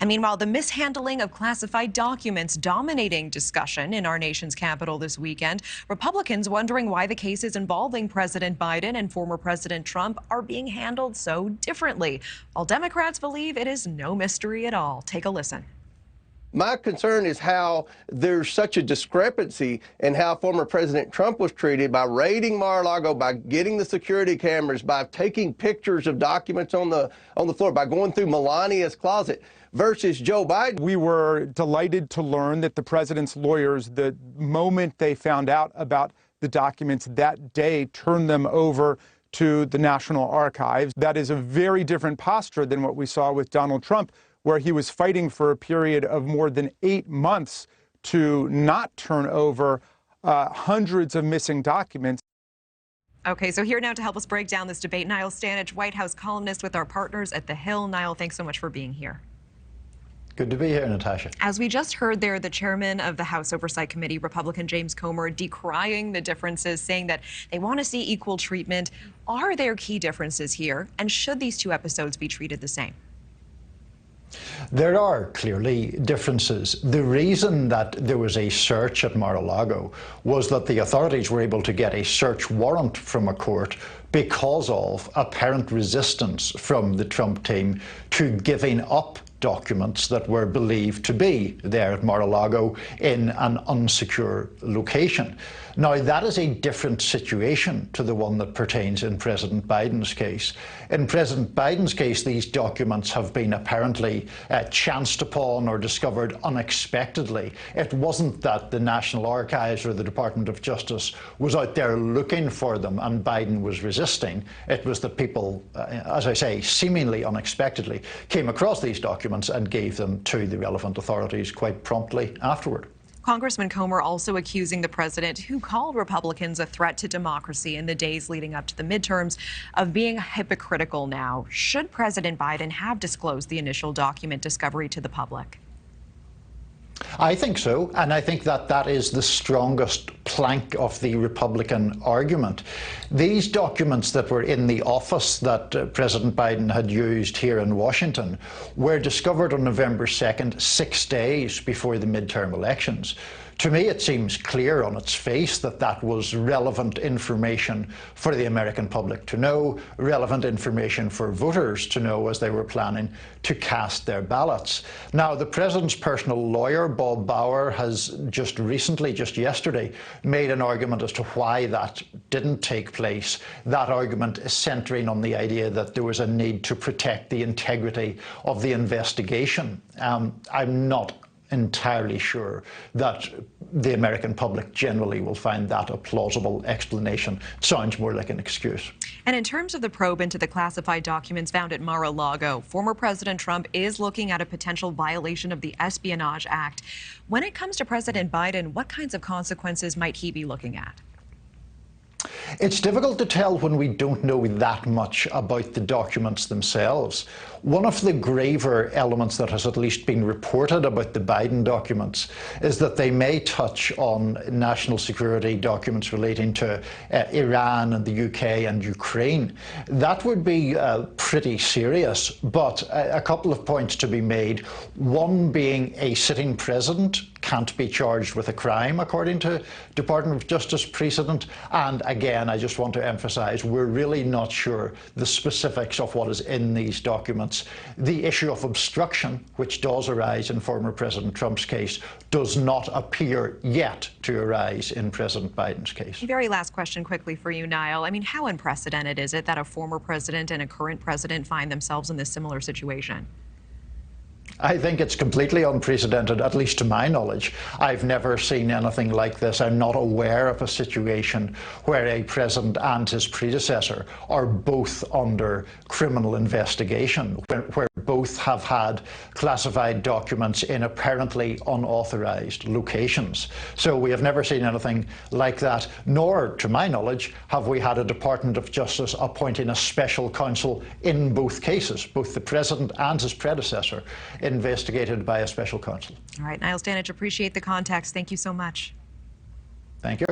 And meanwhile, the mishandling of classified documents dominating discussion in our nation's capital this weekend. Republicans wondering why the cases involving President Biden and former President Trump are being handled so differently, while Democrats believe it is no mystery at all. Take a listen. My concern is how there's such a discrepancy in how former President Trump was treated by raiding Mar-a-Lago, by getting the security cameras, by taking pictures of documents on the floor, by going through Melania's closet, versus Joe Biden. We were delighted to learn that the president's lawyers, the moment they found out about the documents that day, turned them over to the National Archives. That is a very different posture than what we saw with Donald Trump, where he was fighting for a period of more than 8 months to not turn over hundreds of missing documents. Okay, so here now to help us break down this debate, Niall Stanage, White House columnist with our partners at The Hill. Niall, thanks so much for being here. Good to be here, Natasha. As we just heard there, the chairman of the House Oversight Committee, Republican James Comer, decrying the differences, saying that they want to see equal treatment. Are there key differences here, and should these two episodes be treated the same? There are clearly differences. The reason that there was a search at Mar-a-Lago was that the authorities were able to get a search warrant from a court because of apparent resistance from the Trump team to giving up documents that were believed to be there at Mar-a-Lago in an unsecure location. Now, that is a different situation to the one that pertains in President Biden's case. In President Biden's case, these documents have been apparently chanced upon or discovered unexpectedly. It wasn't that the National Archives or the Department of Justice was out there looking for them and Biden was resisting. It was that people, as I say, seemingly unexpectedly came across these documents and gave them to the relevant authorities quite promptly afterward. Congressman Comer also accusing the president, who called Republicans a threat to democracy in the days leading up to the midterms, of being hypocritical now. Should President Biden have disclosed the initial document discovery to the public? I think so, and I think that that is the strongest plank of the Republican argument. These documents that were in the office that President Biden had used here in Washington were discovered on November 2nd, 6 days before the midterm elections. To me, it seems clear on its face that that was relevant information for the American public to know, relevant information for voters to know as they were planning to cast their ballots. Now, the president's personal lawyer, Bob Bauer, has just recently, just yesterday, made an argument as to why that didn't take place. That argument is centering on the idea that there was a need to protect the integrity of the investigation. I'm not entirely sure that the American public generally will find that a plausible explanation. It sounds more like an excuse. And in terms of the probe into the classified documents found at Mar-a-Lago, former President Trump is looking at a potential violation of the Espionage Act. When it comes to President Biden, what kinds of consequences might he be looking at? It's difficult to tell when we don't know that much about the documents themselves. One of the graver elements that has at least been reported about the Biden documents is that they may touch on national security documents relating to Iran and the UK and Ukraine. That would be pretty serious, but a couple of points to be made. One being a sitting president can't be charged with a crime, according to Department of Justice precedent. And again, I just want to emphasize, we're really not sure the specifics of what is in these documents. The issue of obstruction, which does arise in former President Trump's case, does not appear yet to arise in President Biden's case. Very last question quickly for you, Niall. I mean, how unprecedented is it that a former president and a current president find themselves in this similar situation? I think it's completely unprecedented, at least to my knowledge. I've never seen anything like this. I'm not aware of a situation where a president and his predecessor are both under criminal investigation, where both have had classified documents in apparently unauthorized locations. So we have never seen anything like that, nor, to my knowledge, have we had a Department of Justice appointing a special counsel in both cases, both the president and his predecessor, investigated by a special counsel. All right, Niall Stanage, appreciate the context. Thank you so much. Thank you.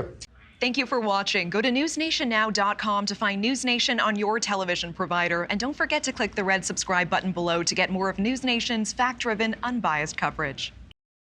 Thank you for watching. Go to newsnationnow.com to find News Nation on your television provider. And don't forget to click the red subscribe button below to get more of News Nation's fact-driven, unbiased coverage.